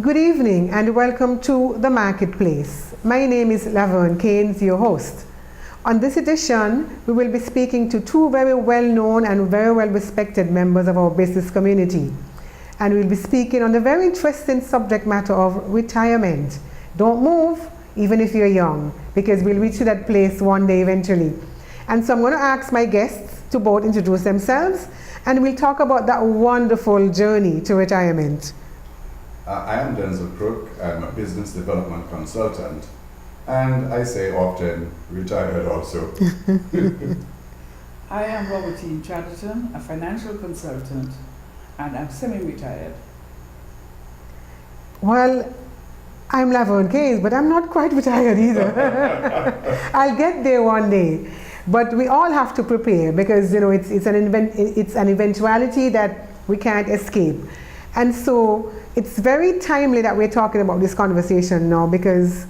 Good evening and welcome to The Marketplace. My name is Laverne Keynes, your host. On this edition, we will be speaking to two very well-known and very well-respected members of our business community. And we'll be speaking on the very interesting subject matter of retirement. Don't move, even if you're young, because we'll reach to that place one day eventually. And so I'm going to ask my guests to both introduce themselves, and we'll talk about that wonderful journey to retirement. I am Denzel Crook. I'm a business development consultant, and I say often retired also. I am Robertine Chatterton, a financial consultant, and I'm semi-retired. Well, I'm Laverne Keynes, but I'm not quite retired either. I'll get there one day. But we all have to prepare because it's an eventuality that we can't escape. And so it's very timely that we're talking about this conversation now, because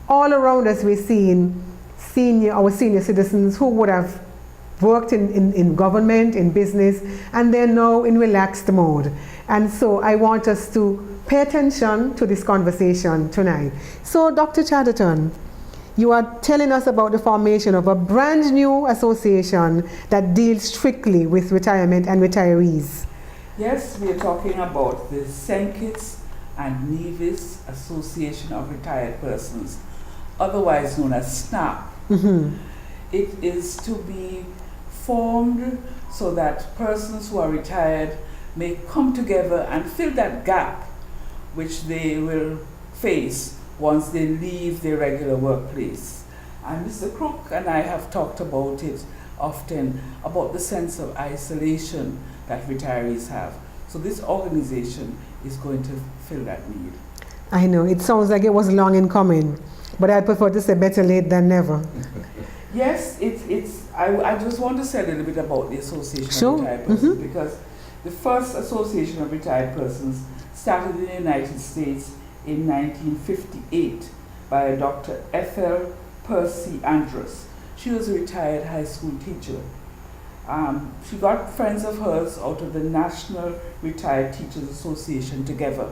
all around us we're seeing our senior citizens who would have worked in government, in business, and they're now in relaxed mode. And so I want us to pay attention to this conversation tonight. So Dr. Chatterton, you are telling us about the formation of a brand new association that deals strictly with retirement and retirees. Yes, we are talking about the St. Kitts and Nevis Association of Retired Persons, otherwise known as SKNARP. Mm-hmm. It is to be formed so that persons who are retired may come together and fill that gap which they will face once they leave their regular workplace. And Mr. Crook and I have talked about it often, about the sense of isolation that retirees have. So this organization is going to fill that need. I know, it sounds like it was long in coming, but I prefer to say better late than never. Yes, I just want to say a little bit about the Association of Retired Persons, because the first Association of Retired Persons started in the United States in 1958 by a Dr. Ethel Percy Andrus. She was a retired high school teacher. She got friends of hers out of the National Retired Teachers Association together.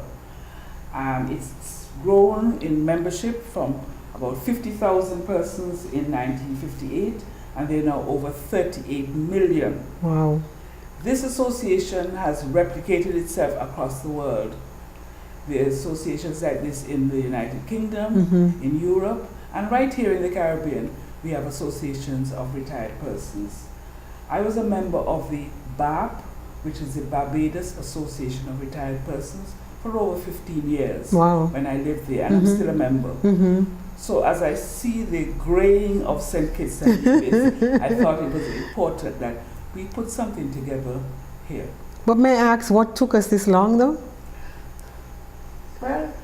It's grown in membership from about 50,000 persons in 1958, and they're now over 38 million. Wow. This association has replicated itself across the world. There are associations like this in the United Kingdom, in Europe, and right here in the Caribbean, we have associations of retired persons. I was a member of the BAP, which is the Barbados Association of Retired Persons, for over 15 years. Wow. When I lived there, and I'm still a member. So as I see the graying of St. Kitts and Nevis, I thought it was important that we put something together here. But may I ask, what took us this long though? Well,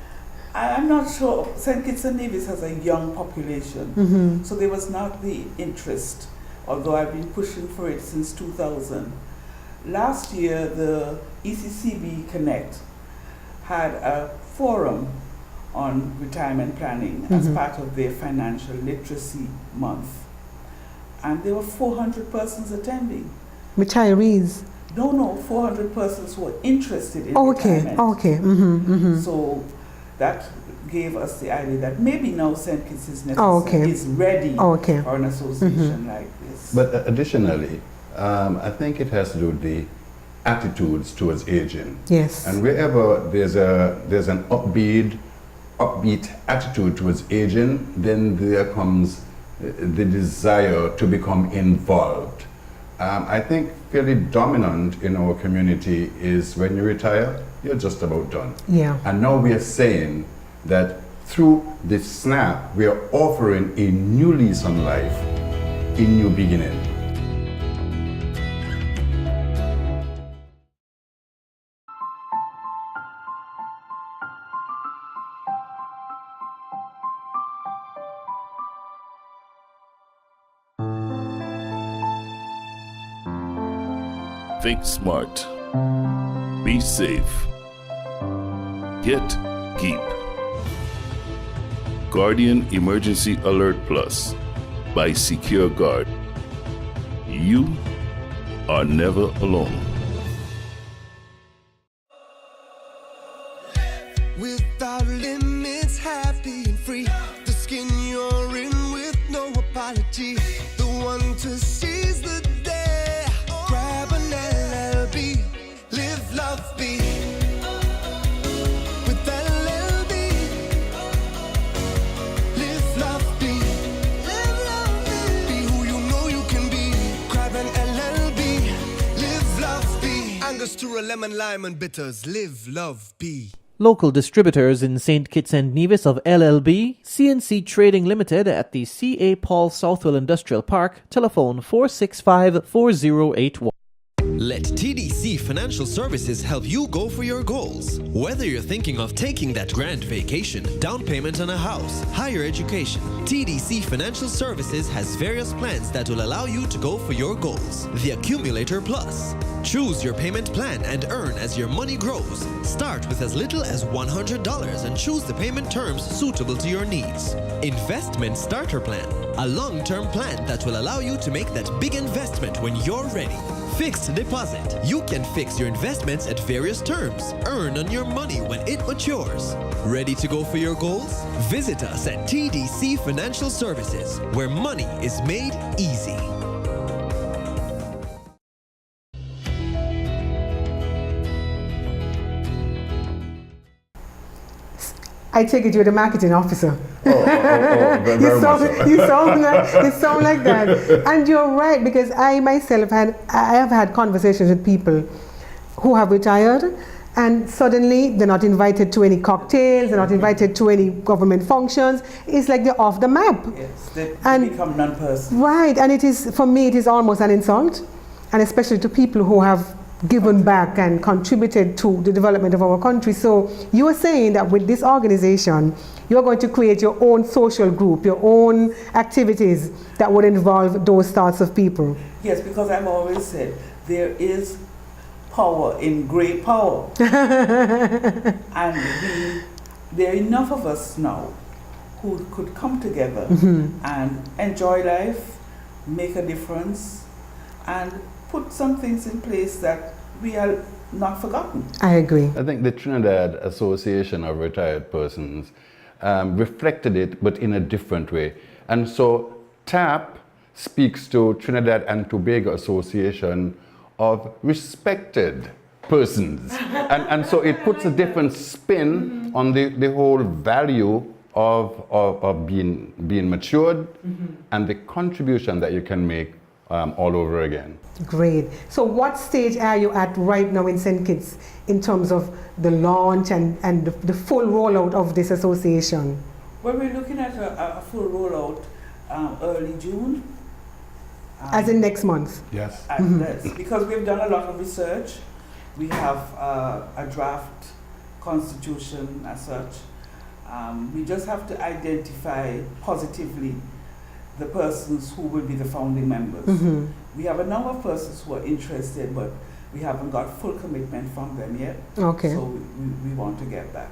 I'm not sure. St. Kitts and Nevis has a young population, so there was not the interest, although I've been pushing for it since 2000. Last year, the ECCB Connect had a forum on retirement planning as part of their Financial Literacy Month. And there were 400 persons attending. Retirees? No, 400 persons who were interested in retirement. Okay. So that gave us the idea that maybe now St. Kitts is ready for an association like this. But additionally, I think it has to do with the attitudes towards aging. Yes. And wherever there's an upbeat attitude towards aging, then there comes the desire to become involved. I think fairly dominant in our community is when you retire, you're just about done. Yeah. And now we are saying that through this SKNARP, we are offering a new lease on life, a new beginning. Think smart. Be safe. Get Keep. Guardian Emergency Alert Plus by Secure Guard. You are never alone. Without limits, happy and free. The skin you're in with no apology. The one to seize the day. Grab an LLB. Live, love, be. With LLB. Live, love, be. Live, love, be. Be who you know you can be. Grab an LLB. Live, love, be. Angostura, lemon, lime, and bitters. Live, love, be. Local distributors in St. Kitts and Nevis of LLB, CNC Trading Limited at the C.A. Paul Southwell Industrial Park, telephone 465-4081. Let TDC Financial Services help you go for your goals. Whether you're thinking of taking that grand vacation, down payment on a house, higher education, TDC Financial Services has various plans that will allow you to go for your goals. The Accumulator Plus. Choose your payment plan and earn as your money grows. Start with as little as $100 and choose the payment terms suitable to your needs. Investment Starter Plan. A long-term plan that will allow you to make that big investment when you're ready. Fixed deposit. You can fix your investments at various terms. Earn on your money when it matures. Ready to go for your goals? Visit us at TDC Financial Services, where money is made easy. I take it you're the marketing officer. Very You much so. you sound like that. And you're right, because I myself have had conversations with people who have retired, and suddenly they're not invited to any cocktails, they're not invited to any government functions. It's like they're off the map. Yes, they And- become non-person. Right, and it is, for me, it is almost an insult, and especially to people who have given back and contributed to the development of our country. So you are saying that with this organization, you're going to create your own social group, your own activities that would involve those sorts of people. Yes, because I've always said there is power in great power. And there are enough of us now who could come together and enjoy life, make a difference, and put some things in place that we are not forgotten. I agree. I think the Trinidad Association of Retired Persons reflected it, but in a different way. And so TAP speaks to Trinidad and Tobago Association of Respected Persons. and so it puts a different spin on the whole value of being matured and the contribution that you can make all over again. Great. So what stage are you at right now in St. Kitts in terms of the launch and the full rollout of this association? Well, we're looking at a full rollout early June. As in next month? Yes. Yes, because we've done a lot of research. We have a draft constitution as such. We just have to identify positively the persons who will be the founding members. We have a number of persons who are interested, but we haven't got full commitment from them yet. Okay. So we want to get that.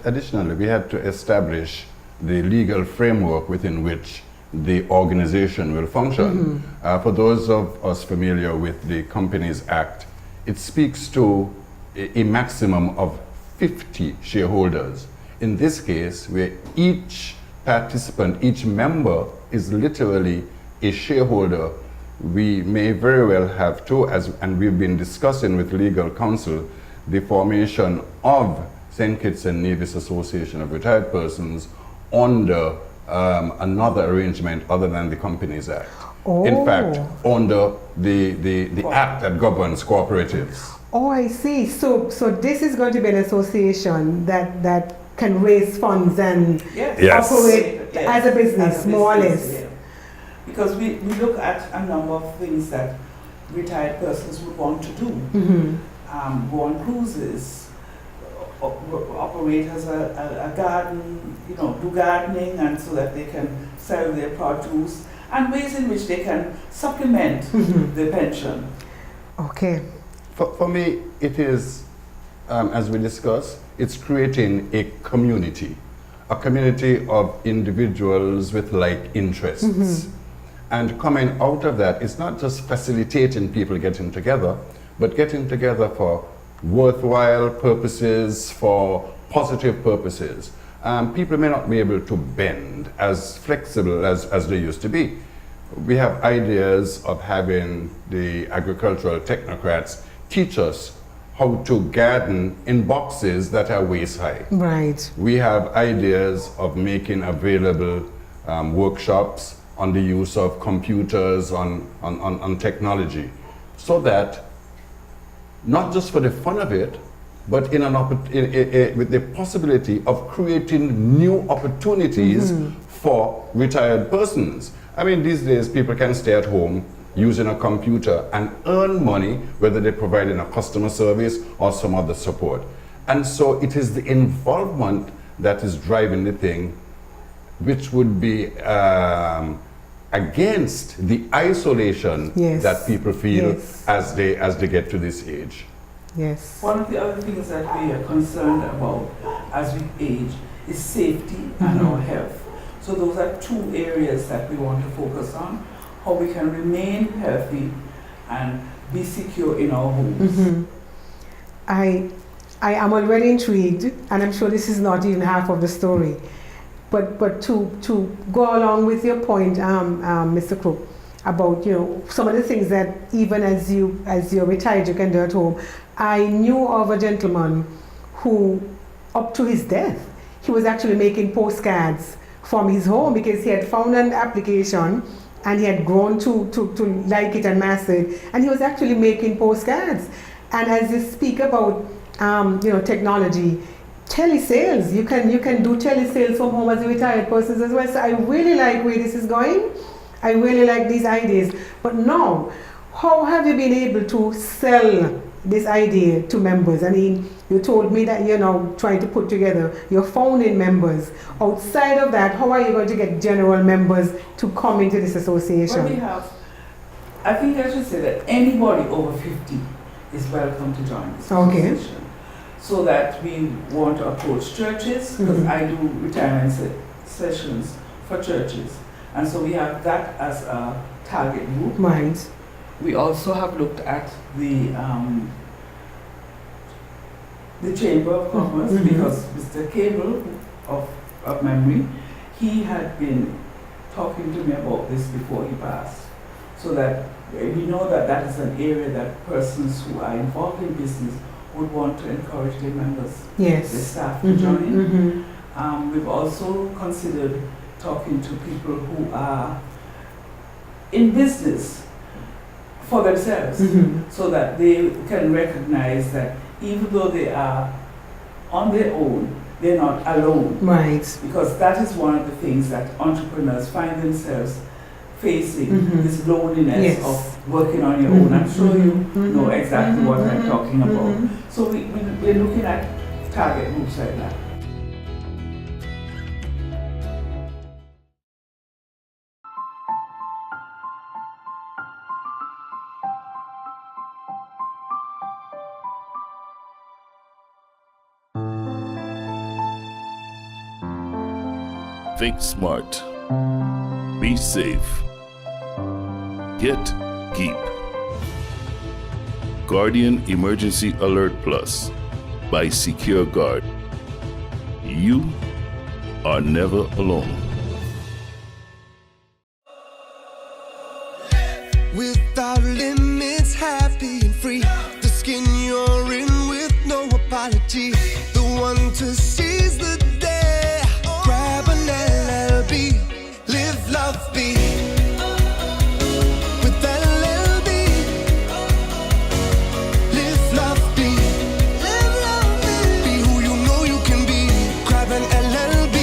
Additionally, we had to establish the legal framework within which the organization will function. For those of us familiar with the Companies Act, it speaks to a maximum of 50 shareholders. In this case, where each participant, each member is literally a shareholder, we may very well have to, and we've been discussing with legal counsel, the formation of St. Kitts and Nevis Association of Retired Persons under another arrangement other than the Companies Act. In fact, under the act that governs cooperatives. Oh, I see. So this is going to be an association that can raise funds and operate as a business, more or less. Yeah. Because we look at a number of things that retired persons would want to do. Go on cruises, operate as a garden, do gardening, and so that they can sell their produce, and ways in which they can supplement their pension. Okay. For me, it is, as we discussed, it's creating a community of individuals with like interests. And coming out of that, it's not just facilitating people getting together, but getting together for worthwhile purposes, for positive purposes. People may not be able to bend as flexible as they used to be. We have ideas of having the agricultural technocrats teach us how to garden in boxes that are waist high. Right. We have ideas of making available workshops on the use of computers, on technology, so that not just for the fun of it, but with the possibility of creating new opportunities for retired persons. I mean, these days people can stay at home using a computer and earn money, whether they're providing a customer service or some other support. And so it is the involvement that is driving the thing, which would be against the isolation that people feel as they get to this age. Yes. One of the other things that we are concerned about as we age is safety and our health. So those are two areas that we want to focus on, how we can remain healthy and be secure in our homes. I am already intrigued, and I'm sure this is not even half of the story. But to go along with your point, Mr. Crook, about some of the things that even as you're retired you can do at home. I knew of a gentleman who, up to his death, he was actually making postcards from his home because he had found an application and he had grown to like it and master it, and he was actually making postcards. And as you speak about technology, telesales, you can do telesales from home as a retired person as well. So I really like where this is going. I really like these ideas. But now, how have you been able to sell this idea to members? I mean, you told me that you're now trying to put together your founding members. Outside of that, how are you going to get general members to come into this association? Well, I think I should say that anybody over 50 is welcome to join this association. So that we want to approach churches, because I do retirement sessions for churches. And so we have that as a target group. Right. We also have looked at the Chamber of Commerce, because Mr. Cable of memory, he had been talking to me about this before he passed. So that we know that that is an area that persons who are involved in business would want to encourage their members, their staff to join in. We've also considered talking to people who are in business for themselves, so that they can recognize that even though they are on their own, they're not alone. Right. Because that is one of the things that entrepreneurs find themselves facing, this loneliness of working on your own. I'm sure you know exactly what I'm talking about. So we're looking at target groups like that. Think smart. Be safe. Get Keep. Guardian Emergency Alert Plus by Secure Guard. You are never alone. Without limits, happy and free. The skin you're in with no apology. The one to seize the day. Grab an LLB. Live, love, be. With LLB. Live, love, be. Live, love, be. Be who you know you can be. Grab an LLB.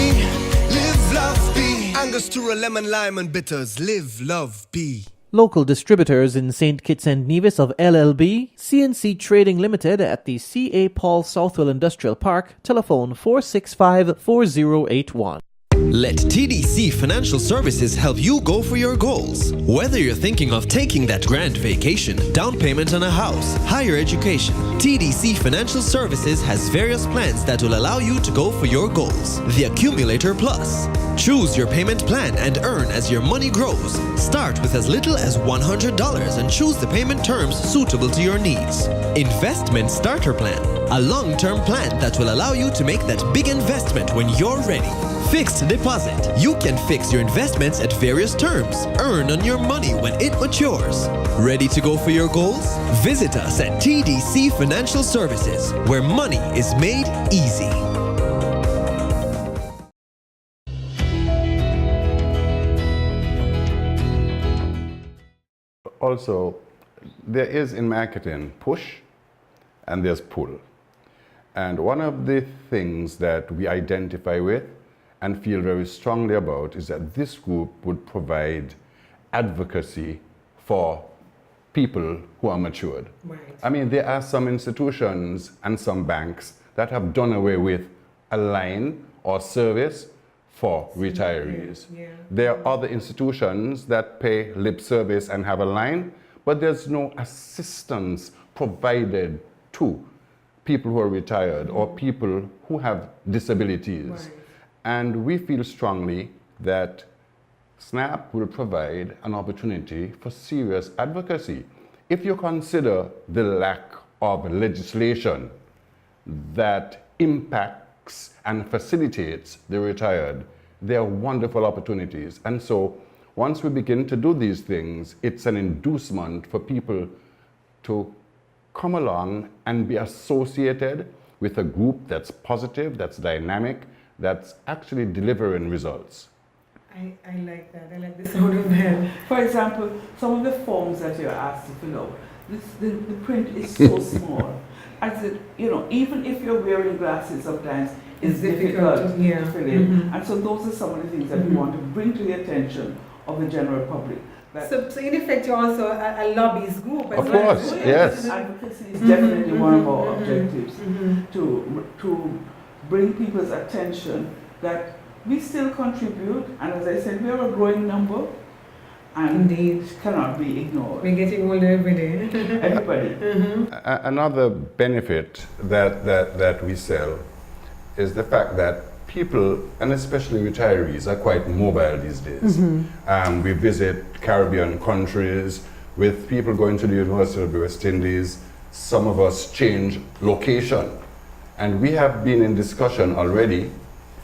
Live, love, be. Angostura, lemon, lime, and bitters. Live, love, be. Local distributors in St. Kitts and Nevis of LLB, CNC Trading Limited at the C.A. Paul Southwell Industrial Park, telephone 465-4081. Let TDC Financial Services help you go for your goals. Whether you're thinking of taking that grand vacation, down payment on a house, higher education, TDC Financial Services has various plans that will allow you to go for your goals. The Accumulator Plus. Choose your payment plan and earn as your money grows. Start with as little as $100 and choose the payment terms suitable to your needs. Investment Starter Plan. A long-term plan that will allow you to make that big investment when you're ready. Fixed deposit. You can fix your investments at various terms. Earn on your money when it matures. Ready to go for your goals? Visit us at TDC Financial Services, where money is made easy. Also, there is in marketing push and there's pull. And one of the things that we identify with and feel very strongly about is that this group would provide advocacy for people who are matured. Right. I mean, there are some institutions and some banks that have done away with a line or service for retirees. Yeah. There are other institutions that pay lip service and have a line, but there's no assistance provided to people who are retired or people who have disabilities. Right. And we feel strongly that SKNARP will provide an opportunity for serious advocacy. If you consider the lack of legislation that impacts and facilitates the retired, there are wonderful opportunities. And so once we begin to do these things, it's an inducement for people to come along and be associated with a group that's positive, that's dynamic, that's actually delivering results. I like that. I like the sound of that. For example, some of the forms that you're asked to fill out, the print is so small. As it, you know, even if you're wearing glasses, sometimes it's difficult to fill in. And so those are some of the things that we want to bring to the attention of the general public. So in effect, you're also a lobbyist group as Of well. course, yes. Advocacy is definitely one of our objectives, to bring people's attention that we still contribute, and as I said, we are a growing number, and Indeed. cannot be ignored. We're getting older every day. Everybody. Another benefit that we sell is the fact that people, and especially retirees, are quite mobile these days. We visit Caribbean countries with people going to the University of the West Indies. Some of us change location. And we have been in discussion already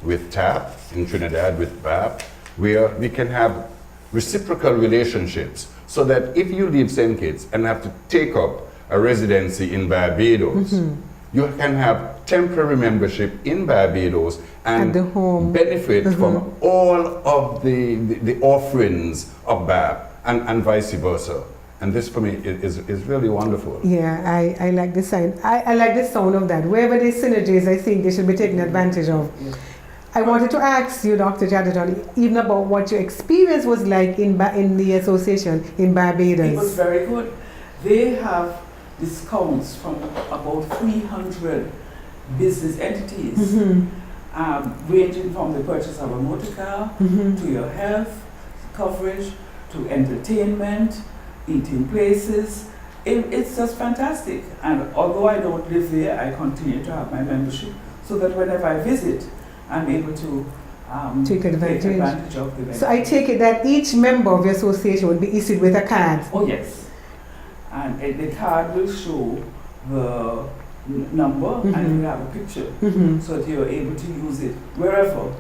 with TAP in Trinidad, with BAP, where we can have reciprocal relationships so that if you leave St. Kitts and have to take up a residency in Barbados, you can have temporary membership in Barbados and the home. benefit from all of the offerings of BAP and vice versa. And this for me is really wonderful. Yeah, I like the sign. I like the sound of that. Wherever there's synergies, I think they should be taken advantage of. Yeah. I wanted to ask you, Dr. Jadaton, even about what your experience was like in the association in Barbados. It was very good. They have discounts from about 300 business entities, ranging from the purchase of a motor car to your health coverage, to entertainment, eating places. It's just fantastic. And although I don't live there, I continue to have my membership so that whenever I visit, I'm able to take advantage of the benefit. So I take it that each member of your association will be issued with a card. Oh yes. And the card will show the number and you have a picture so that you're able to use it wherever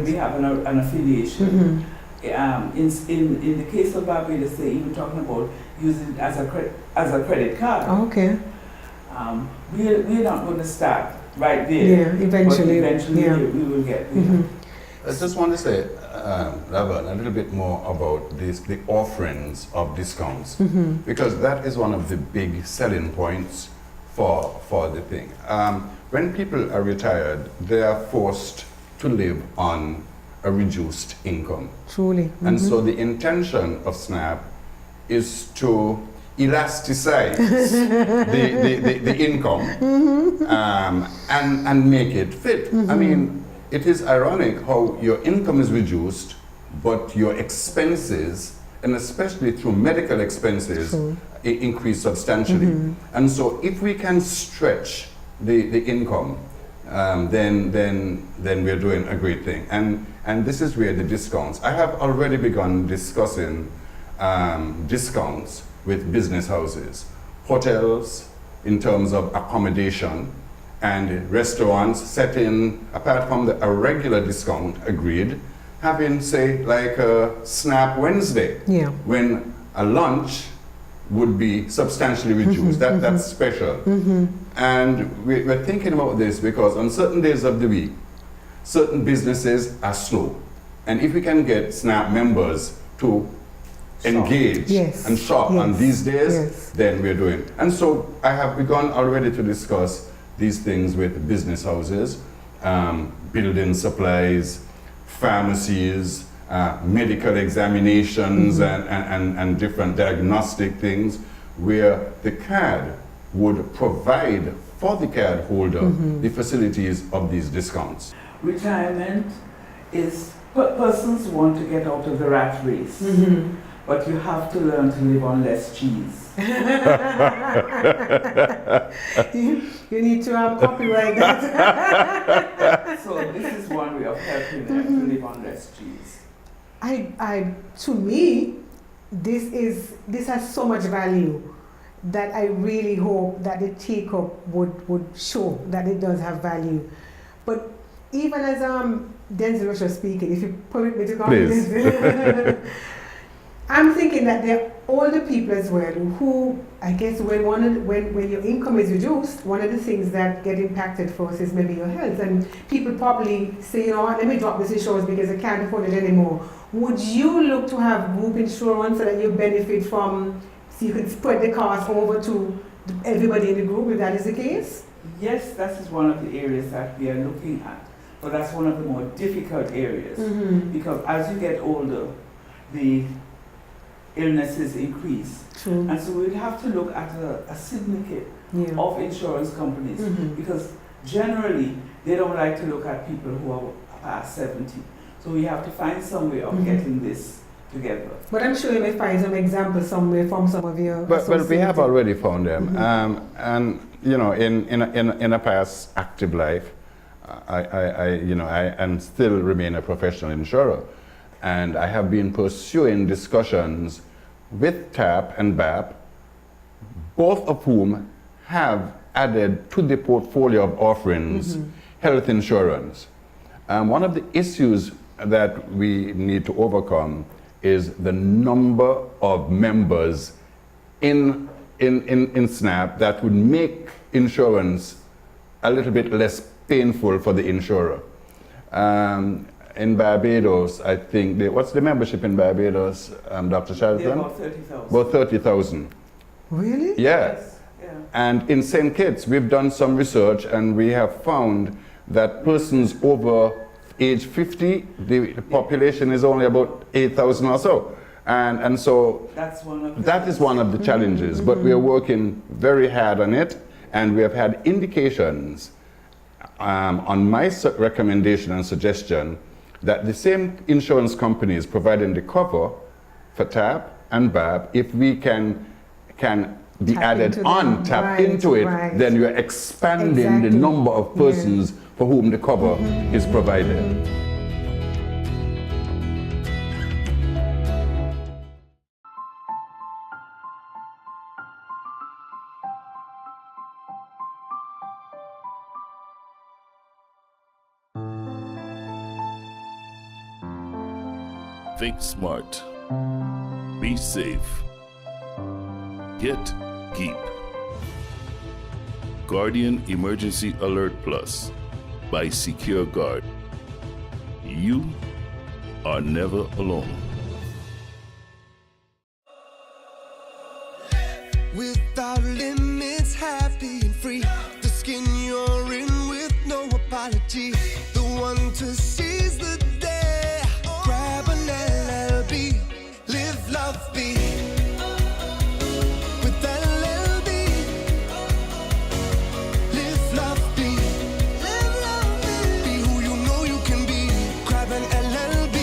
we have an affiliation. In the case of Barbados, they're even talking about using it as a credit card. Okay. We're not going to start right there. Yeah, eventually. But eventually we will get there. I just want to say, Laverne, a little bit more about the offerings of discounts, because that is one of the big selling points for the thing. When people are retired, they are forced to live on a reduced income. Truly. And so the intention of SKNARP is to elasticize the income and make it fit. I mean, it is ironic how your income is reduced, but your expenses, and especially through medical expenses, increase substantially. And so if we can stretch the income, then we're doing a great thing. And this is where the discounts. I have already begun discussing discounts with business houses, hotels in terms of accommodation, and restaurants set in, apart from a regular discount agreed, having, say, like a SKNARP Wednesday, Yeah. when a lunch would be substantially reduced. That's special. And we're thinking about this because on certain days of the week, certain businesses are slow. And if we can get SKNARP members to engage Yes. and shop on Yes. these days, Yes. then we're doing. And so I have begun already to discuss these things with business houses, building supplies, pharmacies, medical examinations, and different diagnostic things, where the card would provide for the card holder the facilities of these discounts. Retirement is, persons want to get out of the rat race, but you have to learn to live on less cheese. You need to copyright that. So this is one way of helping them to live on less cheese. To me, this has so much value that I really hope that the take-up would show that it does have value. But even as Denzel was just speaking, if you permit me to comment, Please. I'm thinking that there are older people as well who, I guess, when your income is reduced, one of the things that get impacted first is maybe your health. And people probably say, you know what, let me drop this insurance because I can't afford it anymore. Would you look to have group insurance so that you benefit from, so you can spread the cost over to everybody in the group, if that is the case? Yes, that is one of the areas that we are looking at, but that's one of the more difficult areas because as you get older, the illnesses increase. True. And so we'd have to look at a syndicate of insurance companies because generally they don't like to look at people who are past 70. So we have to find some way of getting this together. But I'm sure you may find some examples somewhere from some of your But we have associated. already found them. And you know, in a past active life, I and still remain a professional insurer. And I have been pursuing discussions with TAP and BAP, both of whom have added to the portfolio of offerings health insurance. One of the issues that we need to overcome is the number of members in SKNARP that would make insurance a little bit less painful for the insurer. In Barbados, I think, what's the membership in Barbados, Dr. Shelton? They're about 30,000. About 30,000. Really? Yeah. Yes, yeah. And in St. Kitts, we've done some research and we have found that persons over age 50, the population is only about 8,000 or so. And so That's one of the that is one of the challenges, but we are working very hard on it, and we have had indications on my recommendation and suggestion that the same insurance companies providing the cover for TAP and BAP, if we can be Tap added into on, them. tap Right, into it, right. then you're expanding Exactly. the number of persons for whom the cover is provided. Think smart. Be safe. Get Keep. Guardian Emergency Alert Plus by Secure Guard. You are never alone. Without limits, happy and free. The skin you're in with no apology. The one to seize the day. Grab an LLB. Live, love, be. With LLB. Live, love, be. Live, love, be. Be who you know you can be. Grab an LLB.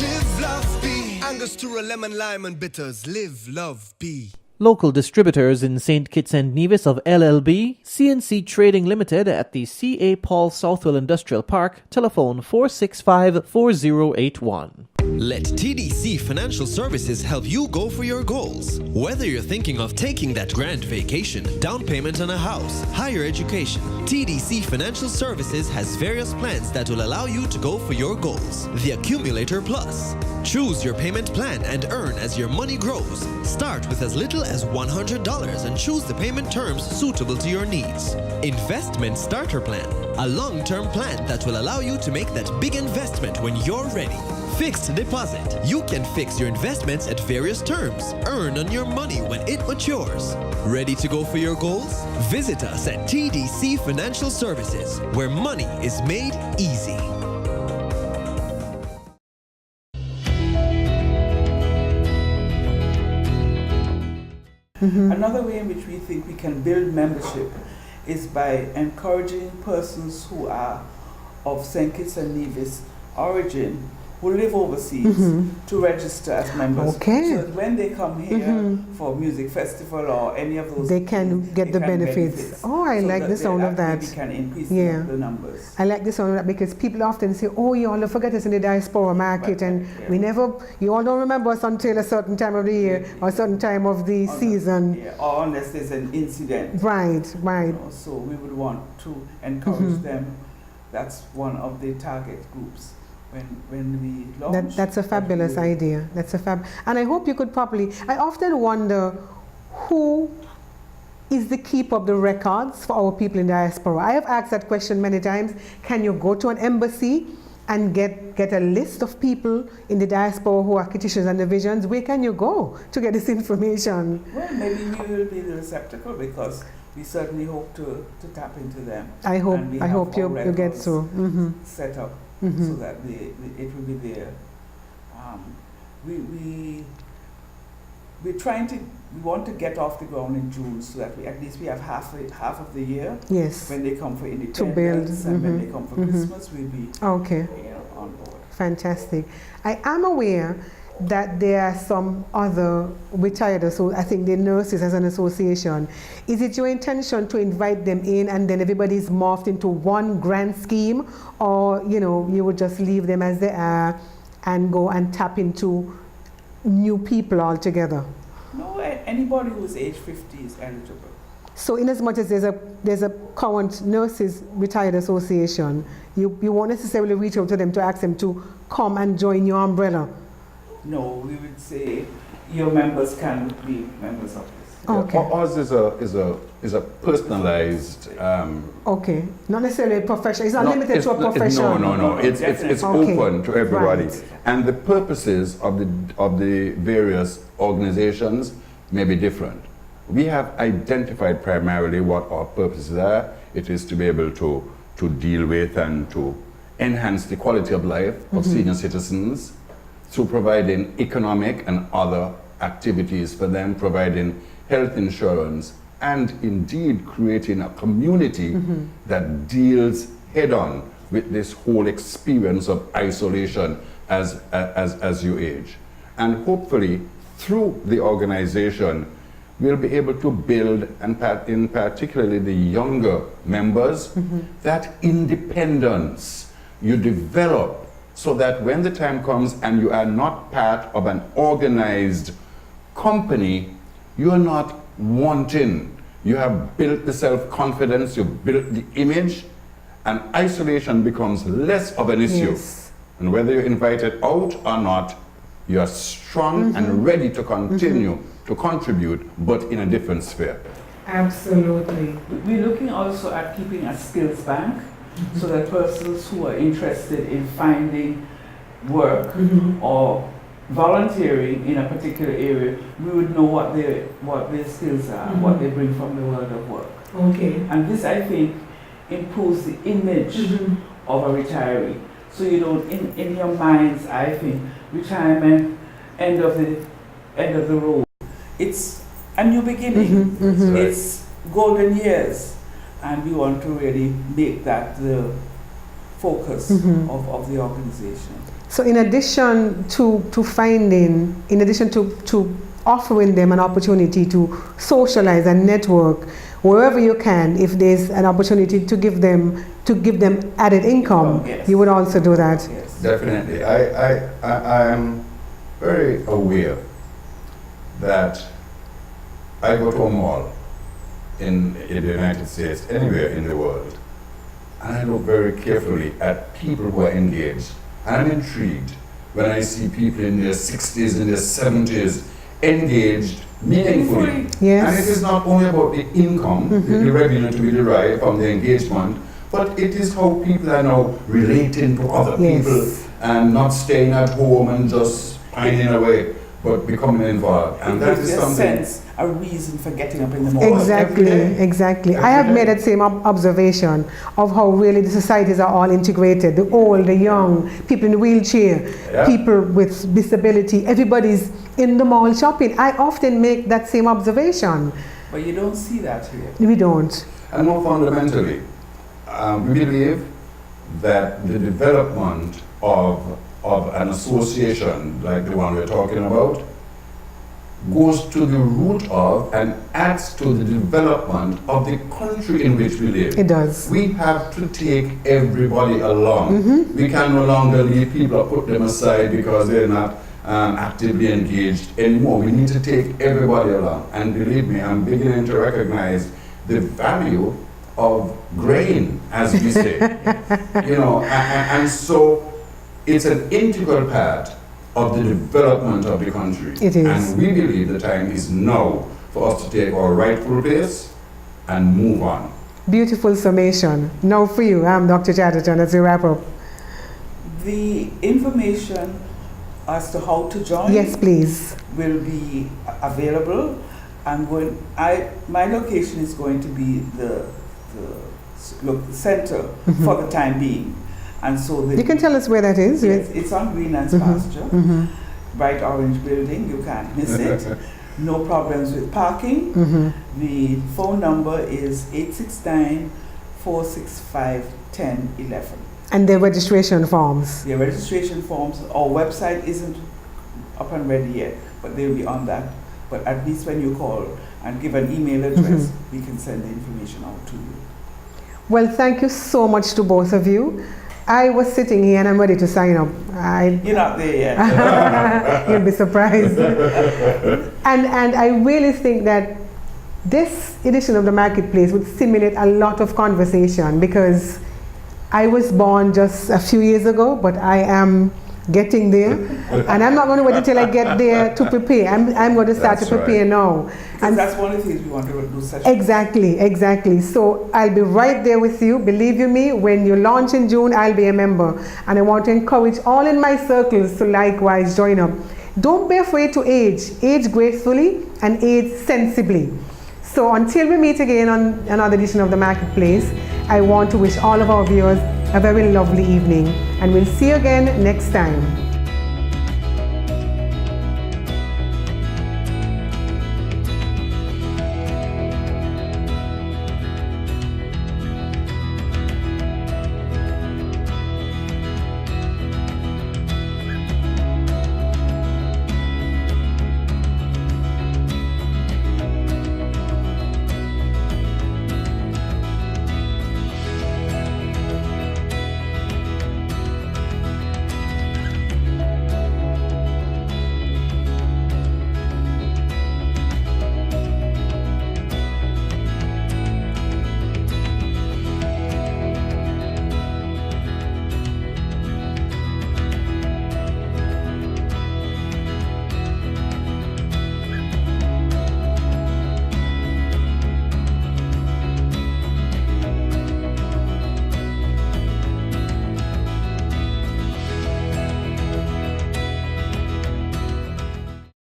Live, love, be. Angostura, lemon, lime, and bitters. Live, love, be. Local distributors in St. Kitts and Nevis of LLB, CNC Trading Limited at the C.A. Paul Southwell Industrial Park, telephone 465-4081. Let TDC Financial Services help you go for your goals. Whether you're thinking of taking that grand vacation, down payment on a house, higher education, TDC Financial Services has various plans that will allow you to go for your goals. The Accumulator Plus. Choose your payment plan and earn as your money grows. Start with as little as $100 and choose the payment terms suitable to your needs. Investment Starter Plan. A long-term plan that will allow you to make that big investment when you're ready. Fixed deposit. You can fix your investments at various terms. Earn on your money when it matures. Ready to go for your goals? Visit us at TDC Financial Services, where money is made easy. Another way in which we think we can build membership is by encouraging persons who are of St. Kitts and Nevis origin, who live overseas, to register as members. Okay. So that when they come here for music festival or any of those, they can get the benefits. Oh, I like the sound of that. We can increase the numbers. I like the sound of that because people often say, oh, you all forget us in the diaspora market, and we never, you all don't remember us until a certain time of the year or a certain time of the season. Or unless there's an incident. Right. So we would want to encourage them. That's one of the target groups. When we launch. That's a fabulous idea. And I hope you could probably, I often wonder who is the keeper of the records for our people in diaspora. I have asked that question many times. Can you go to an embassy and get a list of people in the diaspora who are Kittitians and divisions? Where can you go to get this information? Well, maybe we will be the receptacle because we certainly hope to tap into them. I hope you get through. Set up. So that it will be there. We want to get off the ground in June so that at least we have half of the year. Yes. When they come for independence to build. And when they come for Christmas, we'll be on board. Fantastic. I am aware that there are some other retired, so I think the nurses as an association. Is it your intention to invite them in and then everybody's morphed into one grand scheme, or you would just leave them as they are and go and tap into new people altogether? No, anybody who's age 50 is eligible. So in as much as there's a current nurses retired association, you won't necessarily reach out to them to ask them to come and join your umbrella? No, we would say your members can be members of this. Okay. Ours is a personalized. Okay, not necessarily professional. It's not limited to a profession. No. It's open to everybody, and the purposes of the various organizations may be different. We have identified primarily what our purposes are. It is to be able to deal with and to enhance the quality of life of senior citizens, through providing economic and other activities for them, providing health insurance, and indeed creating a community that deals head-on with this whole experience of isolation as you age. And hopefully, through the organization, we'll be able to build, and in particularly the younger members, that independence you develop, so that when the time comes and you are not part of an organized company, you are not wanting. You have built the self-confidence, you've built the image, and isolation becomes less of an issue. Yes. And whether you're invited out or not, you are strong and ready to continue to contribute, but in a different sphere. Absolutely. We're looking also at keeping a skills bank, so that persons who are interested in finding work or volunteering in a particular area, we would know what their skills are, what they bring from the world of work. Okay. And this, I think, improves the image of a retiree. So you don't, in your minds, I think, retirement, end of the road. It's a new beginning. It's golden years. And we want to really make that the focus of the organization. So in addition to offering them an opportunity to socialize and network, wherever you can, if there's an opportunity to give them added income, Yes. you would also do that. Yes. Definitely. I am very aware that I go to a mall in the United States, anywhere in the world, and I look very carefully at people who are engaged. I'm intrigued when I see people in their 60s and their 70s engaged meaningfully. Yes. And it is not only about the income, the revenue to be derived from the engagement, but it is how people are now relating to other Yes. people and not staying at home and just pining away, but becoming involved. And that is Gives you a something. sense, a reason for getting up in the morning. Exactly, every day. exactly. Every I have day. made that same observation of how really the societies are all integrated. The old, the young, people in the wheelchair, Yeah. people with disability, everybody's in the mall shopping. I often make that same observation. But you don't see that here. We don't. And more fundamentally, we believe that the development of an association like the one we're talking about goes to the root of and adds to the development of the country in which we live. It does. We have to take everybody along. We can no longer leave people or put them aside because they're not actively engaged anymore. We need to take everybody along. And believe me, I'm beginning to recognize the value of grain, as we say. And so it's an integral part of the development of the country. It is. And we believe the time is now for us to take our rightful place and move on. Beautiful summation. Now for you, I'm Dr. Chatterton as we wrap up. The information as to how to join Yes, please. will be available. My location is going to be the center for the time being. And so You can tell us where that is. yes, it's on Greenlands Pasture, bright orange building, you can't miss it. No problems with parking. The phone number is 869-465-1011. And their registration forms. The registration forms, our website isn't up and ready yet, but they'll be on that. But at least when you call and give an email address, we can send the information out to you. Well, thank you so much to both of you. I was sitting here and I'm ready to sign up. You're not there yet. You'll be surprised. and I really think that this edition of the Marketplace would stimulate a lot of conversation, because I was born just a few years ago, but I am getting there. And I'm not going to wait until I get there to prepare. I'm going to start That's to prepare right. now. And that's one of the things we want to do. Exactly. So I'll be right there with you. Believe you me, when you launch in June, I'll be a member. And I want to encourage all in my circles to likewise join up. Don't be afraid to age. Age gracefully and age sensibly. So until we meet again on another edition of the Marketplace, I want to wish all of our viewers a very lovely evening. And we'll see you again next time.